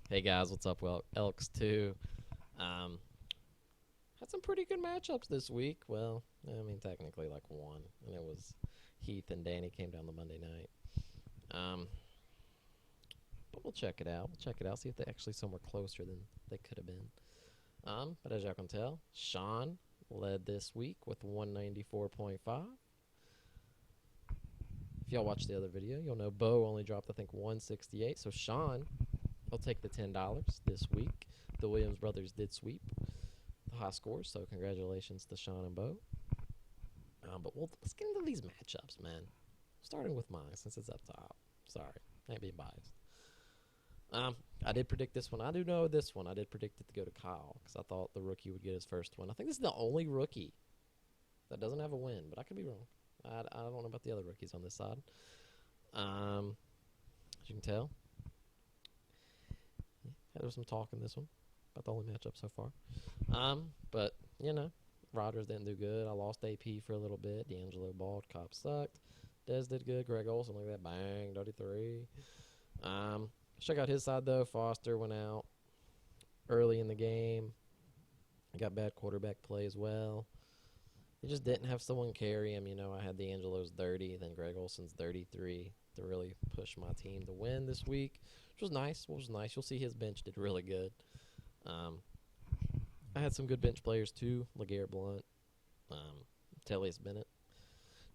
Hey guys, what's up? Well, ELKS 2. Um, had some pretty good matchups this week. Well, I mean, technically like one, and it was Heath and Danny came down the Monday night. Um, but we'll check it out. We'll check it out, see if they're actually somewhere closer than they could have been. But as y'all can tell, Sean led this week with 194.5. If y'all watched the other video, you'll know Bo only dropped, I think, 168. So Sean will take the $10 this week. The Williams brothers did sweep the high scores, so congratulations to Sean and Bo. But let's get into these matchups, man. Starting with mine, since it's up top. Sorry, I ain't being biased. I did predict this one. I do know this one. I did predict it to go to Kyle because I thought the rookie would get his first win. I think this is the only rookie that doesn't have a win, but I could be wrong. I don't know about the other rookies on this side. As you can tell, there was some talk in this one about the only matchup so far. But, Rodgers didn't do good. I lost AP for a little bit. D'Angelo balled. Cobb sucked. Dez did good. Greg Olsen, look at that. Bang. 33. Check out his side, though. Foster went out early in the game. Got bad quarterback play as well. He just didn't have someone carry him. I had D'Angelo's 30, then Greg Olsen's 33 to really push my team to win this week, which was nice. You'll see his bench did really good. I had some good bench players, too. LeGarrette Blount, Tellius Bennett.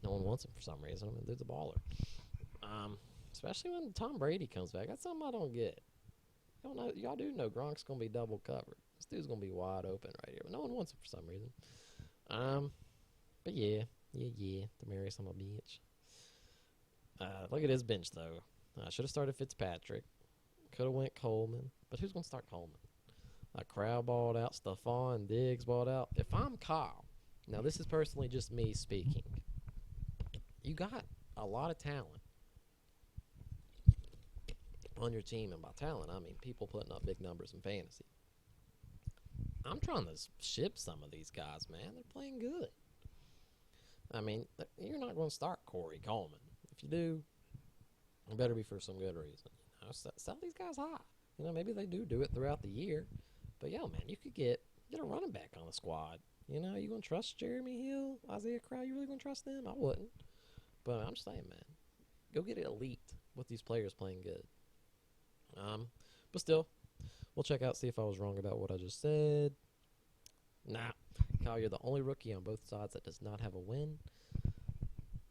No one wants him for some reason. I mean, dude's a baller. Especially when Tom Brady comes back. That's something I don't get. Y'all do know Gronk's going to be double covered. This dude's going to be wide open right here. But no one wants him for some reason. But yeah. Demarius on my bench. Look at his bench, though. I should have started Fitzpatrick. Could have went Coleman. But who's going to start Coleman? Crowd balled out. Stephon Diggs balled out. If I'm Kyle, now this is personally just me speaking. You got a lot of talent on your team, and by talent, I mean people putting up big numbers in fantasy. I'm trying to ship some of these guys, man. They're playing good. I mean, you're not going to start Corey Coleman. If you do, it better be for some good reason. Sell these guys high. Maybe they do it throughout the year. But, man, you could get a running back on the squad. You going to trust Jeremy Hill, Isaiah Crowd? You really going to trust them? I wouldn't. But I'm just saying, man, go get it elite with these players playing good. But still, we'll check out, see if I was wrong about what I just said. Nah. Kyle, you're the only rookie on both sides that does not have a win.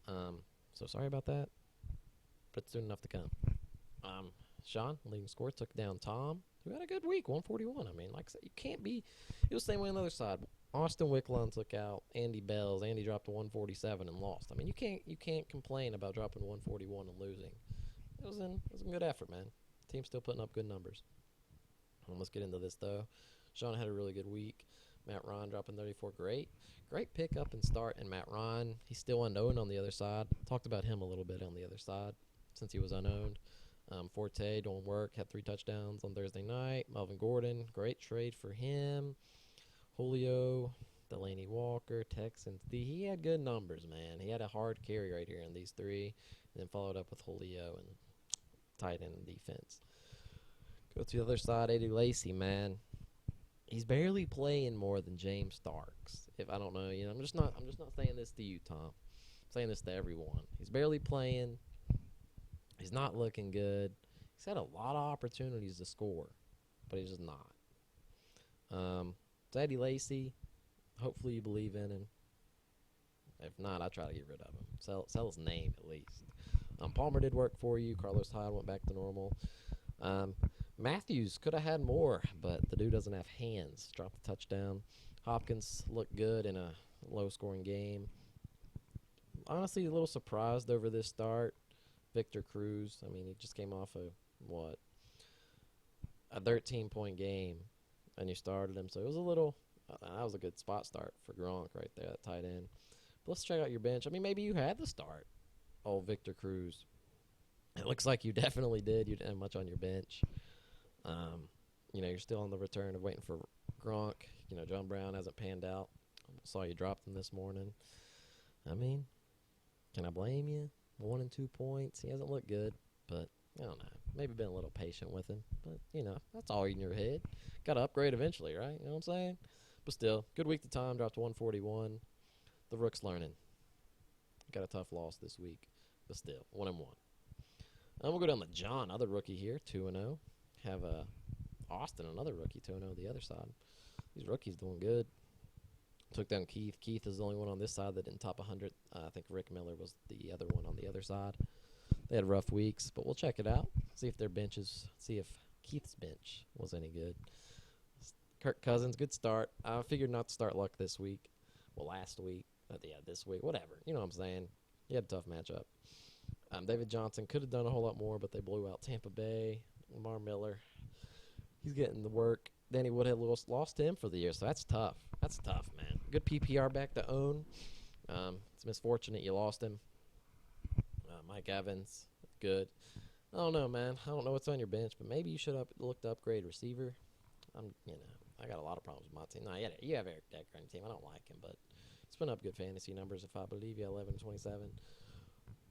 So sorry about that. But it's soon enough to come. Sean, leading score, took down Tom, who had a good week, 141. I mean, like I said, you can't be. It was the same way on the other side. Austin Wicklund took out Andy Bells. Andy dropped to 147 and lost. I mean, you can't complain about dropping 141 and losing. It was a good effort, man. Team's still putting up good numbers. Let's get into this, though. Sean had a really good week. Matt Ryan dropping 34. Great pick up and start. And Matt Ryan, he's still unknown on the other side. Talked about him a little bit on the other side since he was unowned. Forte doing work, had 3 touchdowns on Thursday night. Melvin Gordon, great trade for him. Julio, Delaney Walker, Texans. He had good numbers, man. He had a hard carry right here in these 3, and then followed up with Julio and tight end and defense. Go to the other side, Eddie Lacy, man. He's barely playing more than James Starks. If I don't know, I'm just not saying this to you, Tom. I'm saying this to everyone. He's barely playing. He's not looking good. He's had a lot of opportunities to score, but he's just not. Eddie Lacy, hopefully you believe in him. If not, I try to get rid of him. Sell his name at least. Palmer did work for you. Carlos Hyde went back to normal. Matthews could have had more, but the dude doesn't have hands. Dropped a touchdown. Hopkins looked good in a low-scoring game. Honestly, a little surprised over this start. Victor Cruz, I mean, he just came off a 13-point game, and you started him. So it was that was a good spot start for Gronk right there, that tight end. But let's check out your bench. I mean, maybe you had the start. Oh, Victor Cruz. It looks like you definitely did. You didn't have much on your bench. You're still on the return of waiting for Gronk. John Brown hasn't panned out. Saw you dropped him this morning. I mean, can I blame you? 1 and 2 points. He hasn't looked good, but I don't know. Maybe been a little patient with him. But, that's all in your head. Got to upgrade eventually, right? You know what I'm saying? But still, good week to Tom. Dropped to 141. The Rook's learning. Got a tough loss this week. But still, 1-1. We'll go down to John, other rookie here, 2-0. Have Austin, another rookie, 2-0 the other side. These rookies doing good. Took down Keith. Keith is the only one on this side that didn't top 100. I think Rick Miller was the other one on the other side. They had rough weeks, but we'll check it out. See if their benches, see if Keith's bench was any good. Kirk Cousins, good start. I figured not to start Luck this week. Well, last week. This week. Whatever. You know what I'm saying. He had a tough matchup. David Johnson could have done a whole lot more, but they blew out Tampa Bay. Lamar Miller, he's getting the work. Danny Woodhead lost him for the year, so that's tough. That's tough, man. Good PPR back to own. It's misfortunate you lost him. Mike Evans, good. I don't know, man. I don't know what's on your bench, but maybe you should have looked to upgrade receiver. I got a lot of problems with my team. No, you have Eric Decker on your team. I don't like him, but he's put up good fantasy numbers. If I believe you, 11 and 27.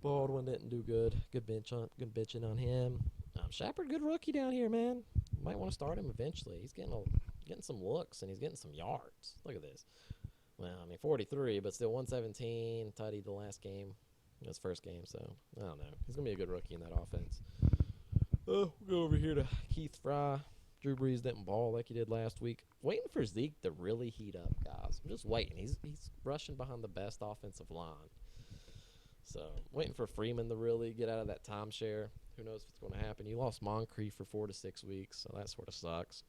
Baldwin didn't do good. Good benching on him. Shepard, good rookie down here, man. Might want to start him eventually. He's getting some looks and he's getting some yards. Look at this. Well, 43, but still 117. Tutty the last game, his first game. So I don't know. He's gonna be a good rookie in that offense. We'll go over here to Keith Fry. Drew Brees didn't ball like he did last week. Waiting for Zeke to really heat up, guys. I'm just waiting. He's rushing behind the best offensive line. So, waiting for Freeman to really get out of that timeshare. Who knows what's going to happen. You lost Moncrief for 4 to 6 weeks, so that sort of sucks.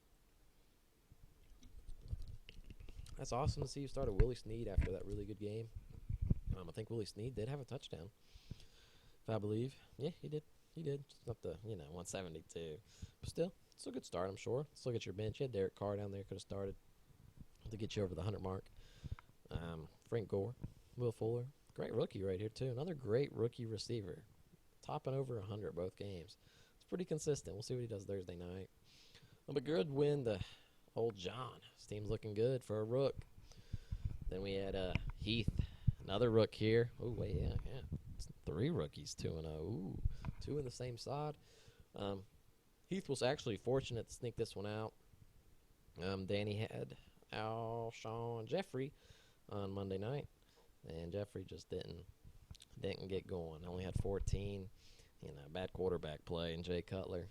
That's awesome to see you started Willie Snead after that really good game. I think Willie Snead did have a touchdown, if I believe. Yeah, he did. He did. Just up to, 172. But still, it's a good start, I'm sure. Let's look at your bench. You had Derek Carr down there. Could have started to get you over the 100 mark. Frank Gore, Will Fuller. Great rookie right here, too. Another great rookie receiver. Topping over 100 both games. It's pretty consistent. We'll see what he does Thursday night. But good win to old John. His team's looking good for a rook. Then we had Heath, another rook here. Oh, wait, yeah. It's 3 rookies, 2-0. Ooh, 2 in the same side. Heath was actually fortunate to sneak this one out. Danny had Alshon Jeffrey on Monday night. And Jeffrey just didn't get going. Only had 14. Bad quarterback play and Jay Cutler.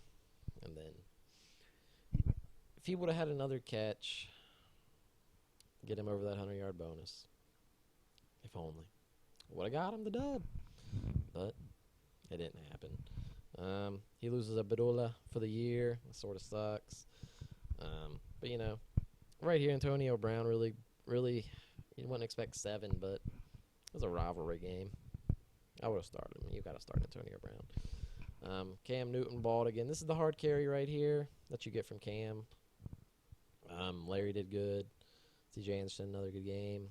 And then if he would have had another catch, get him over that 100-yard bonus. If only. Would have got him the dub. But it didn't happen. He loses Abdullah for the year. That sort of sucks. But, right here, Antonio Brown really, you wouldn't expect 7, but it was a rivalry game. I would have started him. You got to start Antonio Brown. Cam Newton balled again. This is the hard carry right here that you get from Cam. Larry did good. C.J. Anderson, another good game.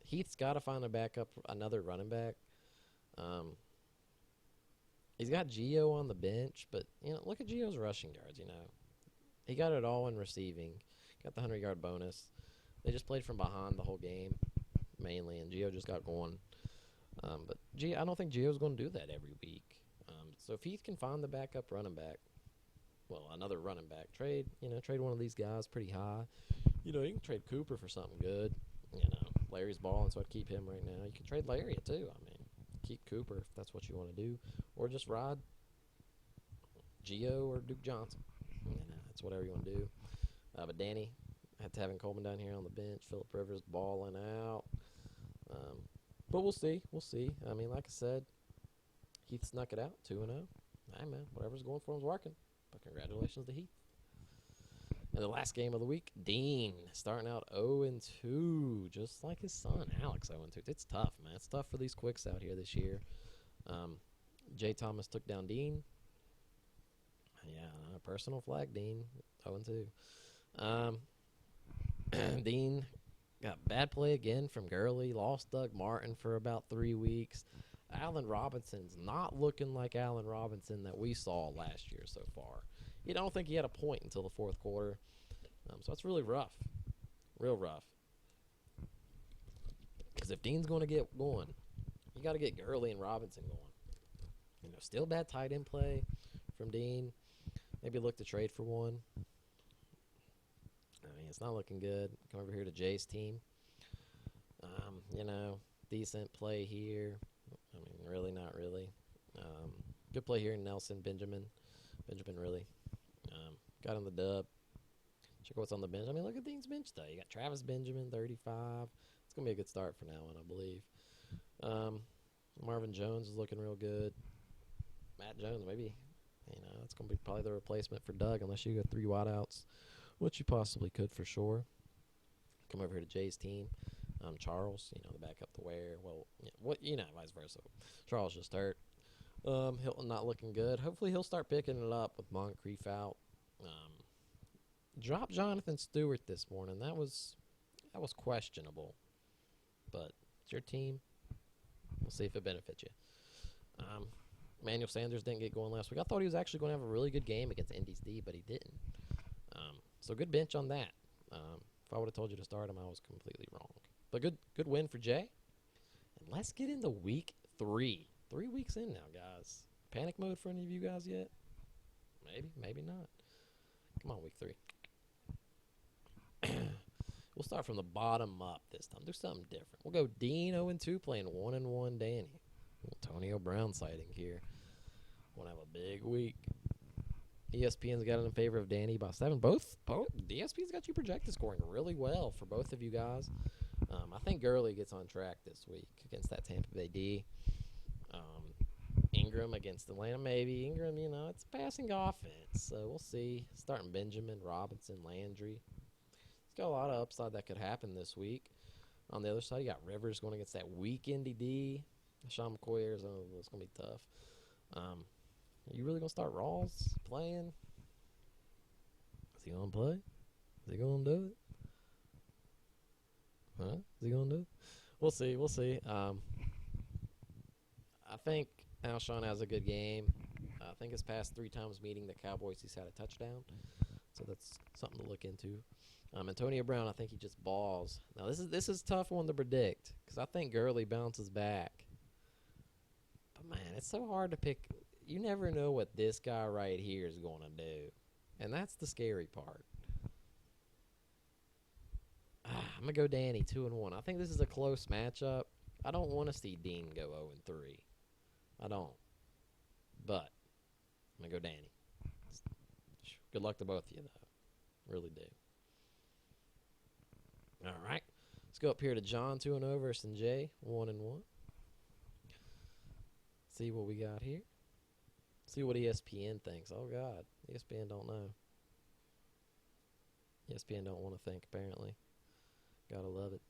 Heath's got to find a backup, another running back. He's got Gio on the bench, but, look at Gio's rushing yards, He got it all in receiving. Got the 100-yard bonus. They just played from behind the whole game, mainly, and Gio just got going. But I don't think Gio's going to do that every week. So if Heath can find the backup running back, another running back, trade one of these guys pretty high. You can trade Cooper for something good. Larry's balling, so I'd keep him right now. You can trade Larry too. Keep Cooper if that's what you want to do, or just ride Gio or Duke Johnson. That's whatever you want to do. But Danny, had to have Coleman down here on the bench. Phillip Rivers balling out. But we'll see. Like I said, Heath snuck it out, 2-0. Hey, man, whatever's going for him's working. But congratulations to Heath. And the last game of the week, Dean, starting out 0-2, just like his son, Alex, 0-2. It's tough, man. It's tough for these quicks out here this year. Jay Thomas took down Dean. Yeah, a personal flag, Dean, 0-2. Dean got bad play again from Gurley. Lost Doug Martin for about 3 weeks. Allen Robinson's not looking like Allen Robinson that we saw last year so far. I don't think he had a point until the fourth quarter. So it's really rough. Real rough. Because if Dean's going to get going, you got to get Gurley and Robinson going. Still bad tight end play from Dean. Maybe look to trade for one. I mean, it's not looking good. Come over here to Jay's team. You know, decent play here. I mean, really, not really. Good play here in Nelson, Benjamin. Benjamin, really. Got on the dub. Check what's on the bench. I mean, look at Dean's bench, though. You got Travis Benjamin, 35. It's going to be a good start for now on, I believe. Marvin Jones is looking real good. Matt Jones, maybe. You know, that's going to be probably the replacement for Doug unless you go 3 wideouts, which you possibly could for sure. Come over here to Jay's team. Charles, you know, the backup to Ware. Well, vice versa. Charles just hurt. Hilton not looking good. Hopefully he'll start picking it up with Moncrief out. Dropped Jonathan Stewart this morning. That was questionable. But it's your team. We'll see if it benefits you. Emmanuel Sanders didn't get going last week. I thought he was actually going to have a really good game against Indy's D, but he didn't. So good bench on that. If I would have told you to start him, I was completely wrong. But good win for Jay. And let's get into week 3. 3 weeks in now, guys. Panic mode for any of you guys yet? Maybe, maybe not. Come on, week 3. We'll start from the bottom up this time. Do something different. We'll go Dean 0-2 playing 1-1 Danny. Antonio Brown sighting here. We'll have a big week. ESPN's got it in favor of Danny by 7. Both ESPN's got you projected scoring really well for both of you guys. I think Gurley gets on track this week against that Tampa Bay D. Ingram against Atlanta, maybe. Ingram, you know, it's a passing offense, so we'll see. Starting Benjamin, Robinson, Landry. It's got a lot of upside that could happen this week. On the other side, you got Rivers going against that weak NDD. Sean McCoy, Arizona, it's going to be tough. Are you really going to start Rawls playing? Is he going to play? Is he going to do it? Huh? Is he going to do it? We'll see. I think Alshon has a good game. I think his past 3 times meeting the Cowboys, he's had a touchdown. So that's something to look into. Antonio Brown, I think he just balls. Now, this is a tough one to predict because I think Gurley bounces back. But, man, it's so hard to pick. You never know what this guy right here is going to do. And that's the scary part. I'm going to go Danny 2-1. I think this is a close matchup. I don't want to see Dean go 0-3. I don't. But I'm going to go Danny. Good luck to both of you, though. Really do. All right. Let's go up here to John 2-0 versus Jay 1-1. See what we got here. See what ESPN thinks. Oh, God. ESPN don't know. ESPN don't want to think, apparently. Gotta love it.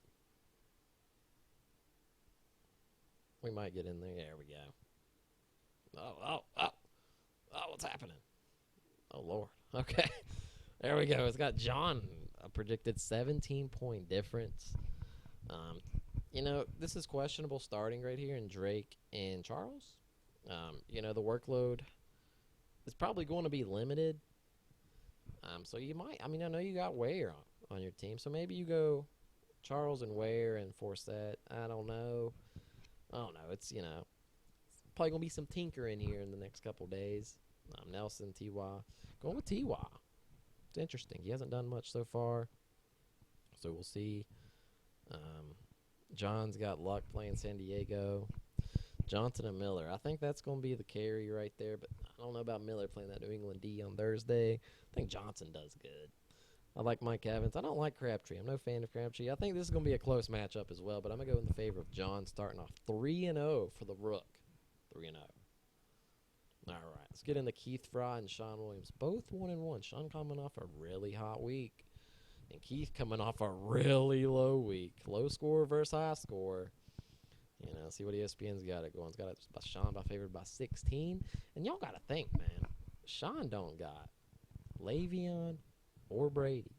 We might get in there. There we go. Oh, what's happening? Oh, Lord. Okay. There we go. It's got John a predicted 17-point difference. You know, this is questionable starting right here in Drake and Charles. You know, the workload is probably going to be limited. So you might, I mean, I know you got Ware on your team, so maybe you go Charles and Ware and Forsett. I don't know. It's, you know, probably going to be some tinker in here in the next couple days. Nelson, T.Y. Going with T.Y. It's interesting. He hasn't done much so far. So we'll see. John's got Luck playing San Diego. Johnson and Miller. I think that's going to be the carry right there, but I don't know about Miller playing that New England D on Thursday. I think Johnson does good. I like Mike Evans. I don't like Crabtree. I'm no fan of Crabtree. I think this is going to be a close matchup as well, but I'm going to go in the favor of John starting off 3-0 for the Rook. 3-0. All right, let's get into Keith Fry and Sean Williams. Both 1-1. Sean coming off a really hot week, and Keith coming off a really low week. Low score versus high score. You know, see what ESPN's got it going. It's got it by Sean favored by 16. And y'all got to think, man. Sean don't got Le'Veon or Brady.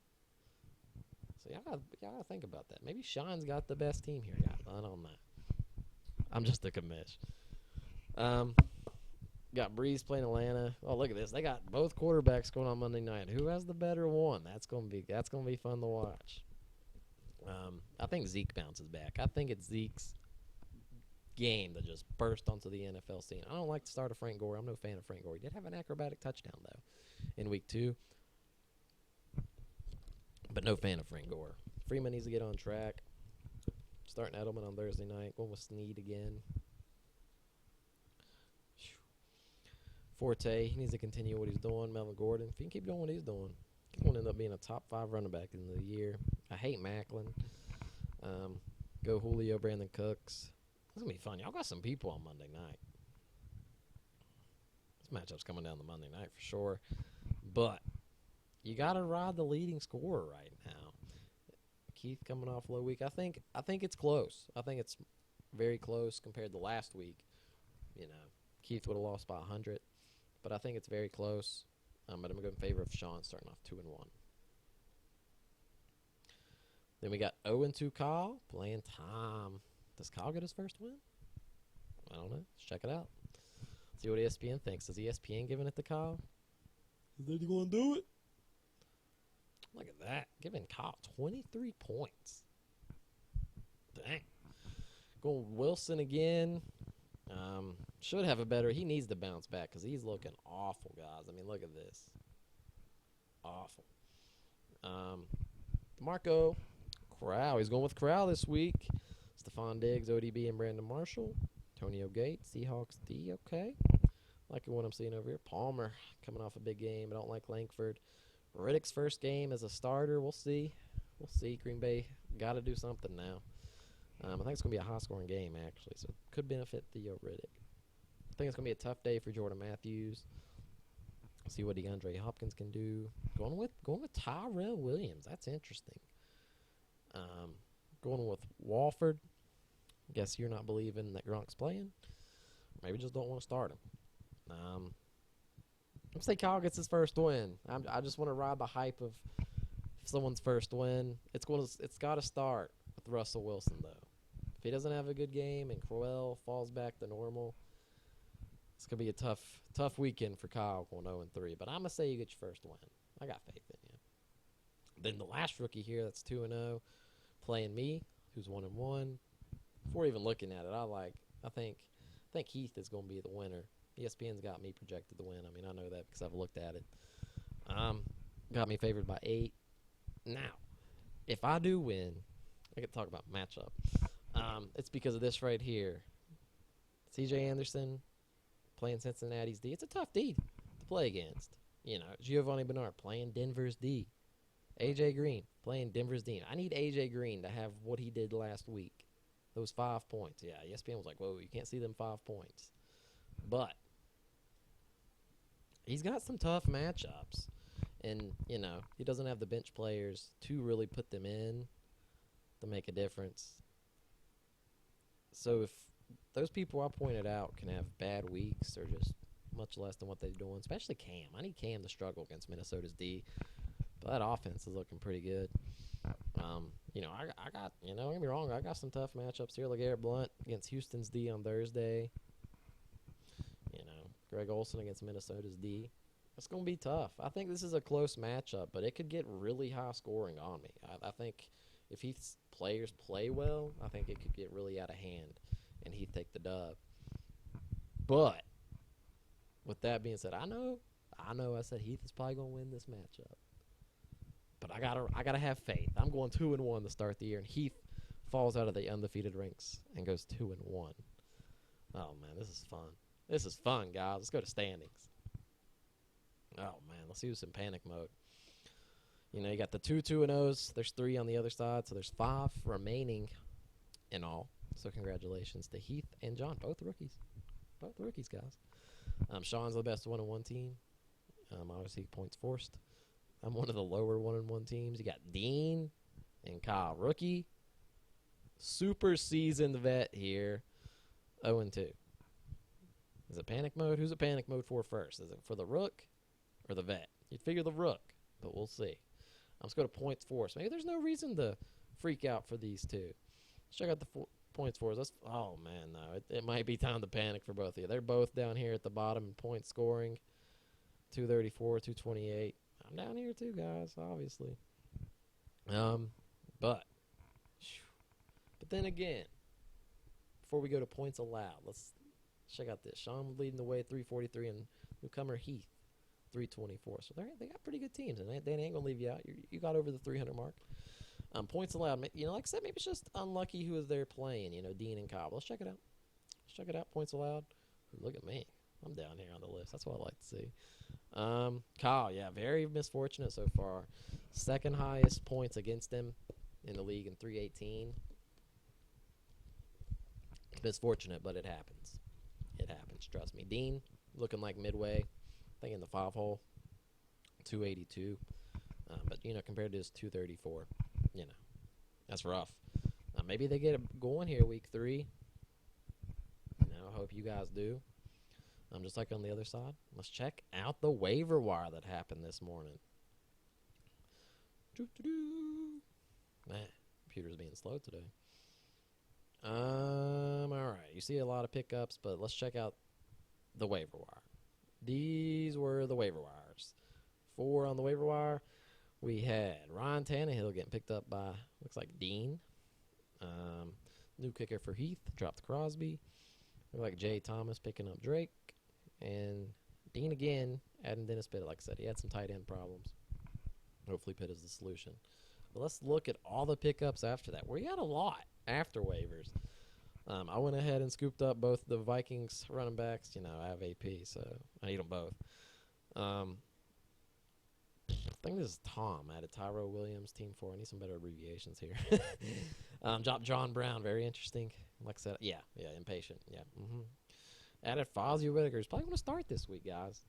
So y'all got to think about that. Maybe Sean's got the best team here, guys. I don't know. I'm just a commish. Got Breeze playing Atlanta. Oh, look at this. They got both quarterbacks going on Monday night. Who has the better one? That's gonna be fun to watch. I think Zeke bounces back. I think it's Zeke's game to just burst onto the NFL scene. I don't like the start of Frank Gore. I'm no fan of Frank Gore. He did have an acrobatic touchdown, though, in week 2. But no fan of Frank Gore. Freeman needs to get on track. Starting Edelman on Thursday night. Going with Snead again. Forte, he needs to continue what he's doing. Melvin Gordon, if he can keep doing what he's doing, he's going to end up being a top 5 running back in the year. I hate Macklin. Go Julio, Brandon Cooks. It's going to be fun. Y'all got some people on Monday night. This matchup's coming down to Monday night for sure. But you got to ride the leading scorer right now. Keith coming off low week. I think it's close. I think it's very close compared to last week. You know, Keith would have lost by 100, but I think it's very close. But I'm going to go in favor of Sean starting off 2-1. Then we got 0-2 Kyle playing Tom. Does Kyle get his first win? I don't know. Let's check it out. See what ESPN thinks. Is ESPN giving it to Kyle? Is he going to do it? Look at that. Giving Kyle 23 points. Dang. Going Wilson again. Should have a better. He needs to bounce back because he's looking awful, guys. I mean, look at this. Awful. DeMarco Corral. He's going with Corral this week. Stephon Diggs, ODB, and Brandon Marshall. Antonio Gates, Seahawks D. Okay. Liking what I'm seeing over here. Palmer coming off a big game. I don't like Langford. Riddick's first game as a starter. We'll see. We'll see. Green Bay got to do something now. I think it's going to be a high-scoring game, actually, so it could benefit Theo Riddick. I think it's going to be a tough day for Jordan Matthews. See what DeAndre Hopkins can do. Going with Tyrell Williams. That's interesting. Going with Walford. Guess you're not believing that Gronk's playing. Maybe just don't want to start him. Let's say Kyle gets his first win. I just want to ride the hype of someone's first win. It's got to start with Russell Wilson, though. If he doesn't have a good game and Crowell falls back to normal, it's going to be a tough weekend for Kyle going 0-3. But I'm going to say you get your first win. I got faith in you. Then the last rookie here that's 2-0, playing me, who's 1-1. Before even looking at it, I think Heath is going to be the winner. ESPN's got me projected to win. I mean, I know that because I've looked at it. Got me favored by 8. Now, if I do win, I get to talk about matchup. It's because of this right here. C.J. Anderson playing Cincinnati's D. It's a tough D to play against. You know, Giovanni Bernard playing Denver's D. A.J. Green playing Denver's D. I need A.J. Green to have what he did last week. Those 5 points. Yeah, ESPN was like, whoa, you can't see them 5 points. But he's got some tough matchups. And, you know, he doesn't have the bench players to really put them in to make a difference. So if those people I pointed out can have bad weeks or just much less than what they're doing, especially Cam. I need Cam to struggle against Minnesota's D. But that offense is looking pretty good. You know, I got, you know, don't get me wrong, I got some tough matchups here. LeGarrette Blount against Houston's D on Thursday. You know, Greg Olsen against Minnesota's D. It's going to be tough. I think this is a close matchup, but it could get really high scoring on me. I think if Heath's players play well, I think it could get really out of hand, and Heath take the dub. But with that being said, I know I said Heath is probably going to win this matchup. But I gotta have faith. I'm going 2-1 to start the year, and Heath falls out of the undefeated ranks and goes 2-1. Oh man, this is fun. This is fun, guys. Let's go to standings. Oh man, let's use some panic mode. You know, you got the 2-2-0s. There's 3 on the other side, so there's 5 remaining in all. So congratulations to Heath and John, both rookies. Both rookies, guys. Sean's the best 1-1 team. Obviously, points forced. I'm one of the lower 1-1 teams. You got Dean and Kyle, rookie. Super seasoned vet here. 0-2. Is it panic mode? Who's it panic mode for first? Is it for the rook or the vet? You'd figure the rook, but we'll see. Let's go to points force. Maybe there's no reason to freak out for these two. Let's check out the points force. Oh, man, no. It might be time to panic for both of you. They're both down here at the bottom in point scoring. 234, 228. I'm down here too, guys, obviously. But then again, before we go to points allowed, let's check out this. Sean leading the way, 343, and newcomer Heath, 324. So they got pretty good teams, and they ain't gonna leave you out. You got over the 300 mark. Points allowed, like I said, maybe it's just unlucky who was there playing. Dean and Cobb. Let's check it out. Points allowed. Look at me. I'm down here on the list. That's what I like to see. Kyle, yeah, very misfortunate so far. Second highest points against him in the league in 318. Misfortunate, but it happens. It happens, trust me. Dean, looking like midway. I think in the 5-hole, 282. But, compared to his 234, that's rough. Maybe they get it going here week 3. I hope you guys do. Just like on the other side, let's check out the waiver wire that happened this morning. Man, computer's being slow today. All right. You see a lot of pickups, but let's check out the waiver wire. These were the waiver wires. 4 on the waiver wire. We had Ryan Tannehill getting picked up by, looks like Dean. New kicker for Heath, dropped Crosby. Look like Jay Thomas picking up Drake. And Dean again, adding Dennis Pitt. Like I said, he had some tight end problems. Hopefully Pitt is the solution. But let's look at all the pickups after that. We got a lot after waivers. I went ahead and scooped up both the Vikings running backs. I have AP, so I need them both. I think this is Tom. I added Tyro Williams, Team 4. I need some better abbreviations here. Dropped John Brown. Very interesting. Like I said, yeah, impatient. Yeah. Added Fozzie Whitaker. He's probably going to start this week, guys.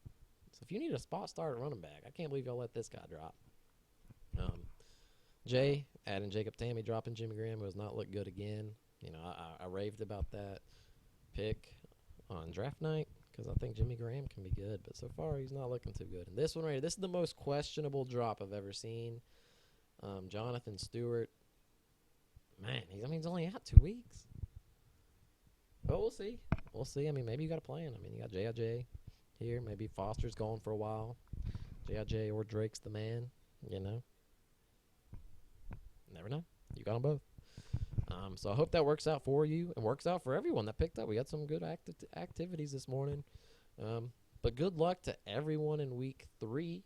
So if you need a spot start at running back, I can't believe y'all let this guy drop. Jay, adding Jacob Tammy, dropping Jimmy Graham, who has not looked good again. I raved about that pick on draft night because I think Jimmy Graham can be good, but so far he's not looking too good. And this one right here, this is the most questionable drop I've ever seen. Jonathan Stewart. Man, he's only out 2 weeks. But we'll see. Maybe you got a plan. You got J.I.J. here. Maybe Foster's gone for a while. J.I.J. or Drake's the man. Never know. You got them both. So I hope that works out for you and works out for everyone that picked up. We got some good activities this morning. But good luck to everyone in week 3.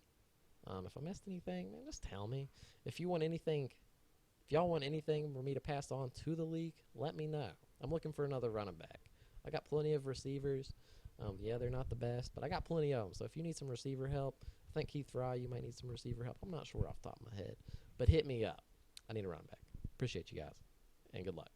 If I missed anything, man, just tell me. If y'all want anything for me to pass on to the league, let me know. I'm looking for another running back. I got plenty of receivers. They're not the best, but I got plenty of them. So if you need some receiver help, I think Keith Fry, you might need some receiver help. I'm not sure off the top of my head, but hit me up. I need a running back. Appreciate you guys, and good luck.